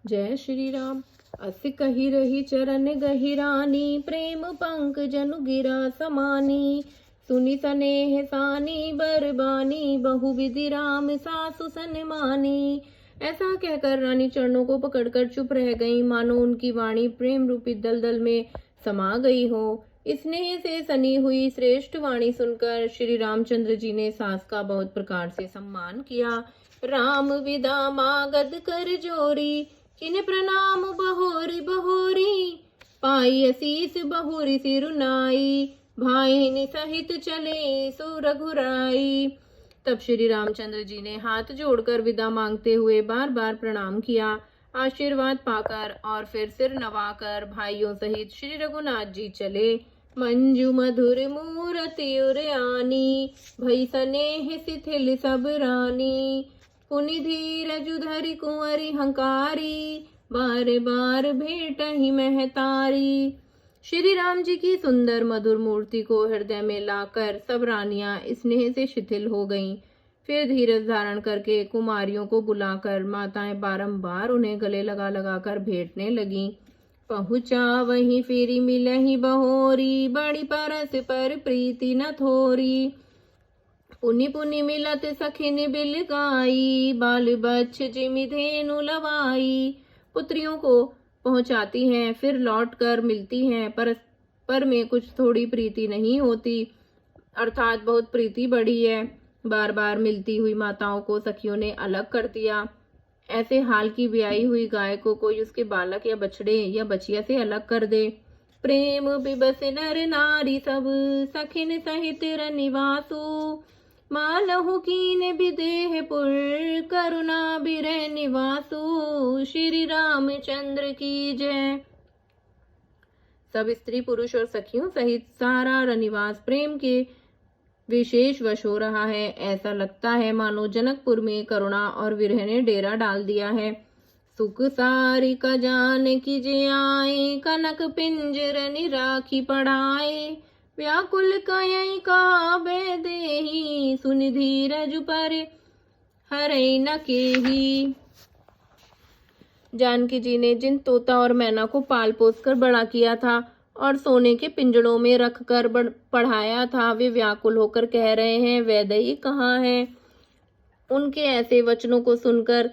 जय श्री राम। अस कही रही चरण गहिरानी, प्रेम पंक जनु गिरा समानी। सुनि सनेह सानी बरबानी, बहु विधि राम सासु सन्मानी। ऐसा कहकर रानी चरणों को पकड़कर चुप रह गई, मानो उनकी वाणी प्रेम रूपी दलदल में समा गई हो। स्नेह से सनी हुई श्रेष्ठ वाणी सुनकर श्री रामचंद्र जी ने सास का बहुत प्रकार से सम्मान किया। राम विदा मागध कर जोरी, किन प्रणाम बहोरी बहोरी। पाई असीस बहुरी सिरुनाई, भाई सहित चले सो रघुराई। तब श्री रामचंद्र जी ने हाथ जोड़कर विदा मांगते हुए बार बार प्रणाम किया। आशीर्वाद पाकर और फिर सिर नवाकर भाइयों सहित श्री रघुनाथ जी चले। मंजू मधुर मूरति उरयानी, भई सनेह शिथिल सब रानी। पुनि धीरजु धरि कुंवरी हंकारी, बार बार भेट ही महतारी। श्री राम जी की सुंदर मधुर मूर्ति को हृदय में लाकर सब रानियां स्नेह से शिथिल हो गईं। फिर धीरज धारण करके कुमारियों को बुलाकर माताएं बारंबार उन्हें गले लगा लगा कर भेंटने लगीं। पहुंचा वहीं फेरी मिलही बहोरी, बड़ी परस पर प्रीति न थोरी। पुनि पुनि मिलत सखिन बिल गाई, बाल बच्छ जिमि धेनु लवाई। पुत्रियों को पहुंचाती हैं, फिर लौट कर मिलती हैं, पर में कुछ थोड़ी प्रीति नहीं होती, अर्थात बहुत प्रीति बढ़ी है। बार बार मिलती हुई माताओं को सखियों ने अलग कर दिया। ऐसे हाल की ब्याई हुई गाय को कोई उसके बालक या बछड़े या बछिया से अलग कर दे। प्रेम बिबस नर नारी सब, सखिन सहित रनिवासु। मालहु कीन विदेह पुर, करुणा बिरह निवासु। श्री रामचंद्र की जय। सब स्त्री पुरुष और सखियों सहित सारा रनिवास प्रेम के विशेष वश हो रहा है। ऐसा लगता है मानो जनकपुर में करुणा और विरह ने डेरा डाल दिया है। सुख सारी का जान कीजे आए, कनक पिंजर राखी पढ़ाए। व्याकुल कयई काबे देहि, सुनि धीरज पर हरई न केही। जानकी जी ने जिन तोता और मैना को पाल पोस कर बड़ा किया था और सोने के पिंजड़ों में रख कर पढ़ाया था, वे व्याकुल होकर कह रहे हैं, वैदेही कहाँ है। उनके ऐसे वचनों को सुनकर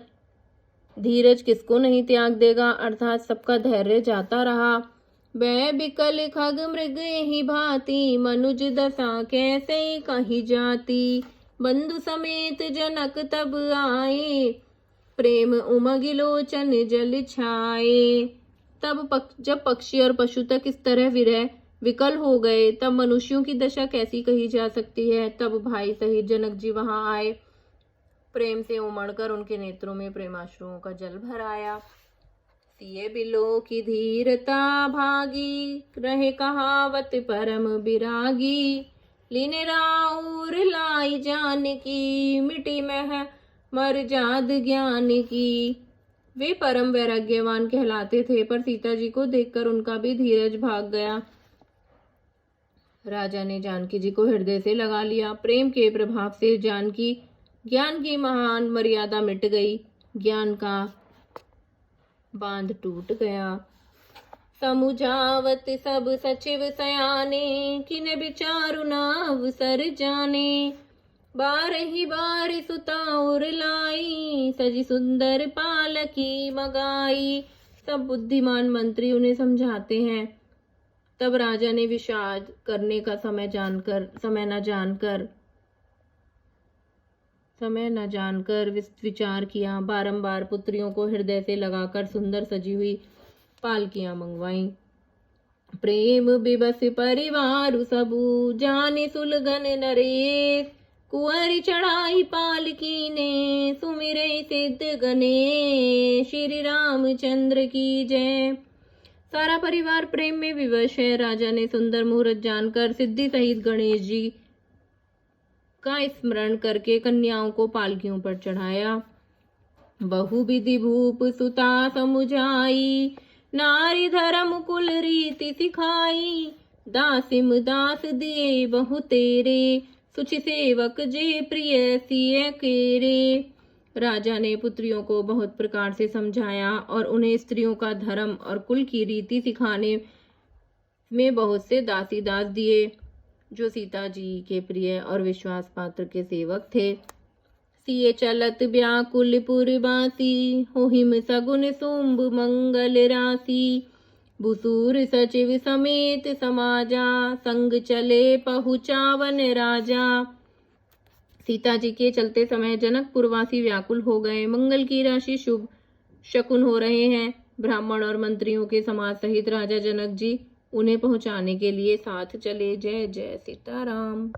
धीरज किसको नहीं त्याग देगा, अर्थात सबका धैर्य जाता रहा। वै बिकल खग मृग ही भांति, मनुज दशा कैसे कही जाती। बंधु समेत जनक तब आए, प्रेम उमग लोचन जल छाए। तब जब पक्षी और पशु तक इस तरह विरह विकल हो गए, तब मनुष्यों की दशा कैसी कही जा सकती है। तब भाई सहित जनक जी वहां आए। प्रेम से उमड़कर उनके नेत्रों में प्रेमाश्रुओं का जल भर आया। सिए बिलो की धीरता भागी, रहे कहावत परम बिरागी। लीने राउर लाई जान की, मिटी मह मर जाद ज्ञान की। वे परम वैराग्यवान कहलाते थे, पर सीता जी को देखकर उनका भी धीरज भाग गया। राजा ने जानकी जी को हृदय से लगा लिया। प्रेम के प्रभाव से जानकी ज्ञान की महान मर्यादा मिट गई, ज्ञान का बांध टूट गया। समुझावत सब सचिव सयाने, किने विचारु न अवसर जाने। बारही बार सुताउर लाई, सजी सुंदर पालकी मगाई। सब बुद्धिमान मंत्री उन्हें समझाते हैं। तब राजा ने विषाद करने का समय न जानकर विचार किया। बारंबार पुत्रियों को हृदय से लगाकर सुंदर सजी हुई पालकियां मंगवाई। प्रेम बिबस परिवार सबू, जाने सुलगन नरेश। कुंवरी चढ़ाई पालकी ने, सुमिरे सिद्ध गणेश। श्री रामचंद्र की जय। सारा परिवार प्रेम में विवश है। राजा ने सुंदर मुहूर्त जानकर सिद्धि सहित गणेश जी का स्मरण करके कन्याओं को पालकियों पर चढ़ाया। बहु विधि भूप सुता समुझाई, नारी धर्म कुल रीति सिखाई। दासिम दास दिए बहु तेरे, सुचि सेवक जे प्रिय सिय केरे। राजा ने पुत्रियों को बहुत प्रकार से समझाया और उन्हें स्त्रियों का धर्म और कुल की रीति सिखाने में बहुत से दासी दास दिए, जो सीता जी के प्रिय और विश्वास पात्र के सेवक थे। सिए चलत व्याकुल पुरबासी, होहिम सगुन शुंभ मंगल राशि। भूसूर सचिव समेत समाजा, संग चले पहुँचावन राजा। सीता जी के चलते समय जनकपुरवासी व्याकुल हो गए। मंगल की राशि शुभ शकुन हो रहे हैं। ब्राह्मण और मंत्रियों के समाज सहित राजा जनक जी उन्हें पहुंचाने के लिए साथ चले। जय जय सीताराम।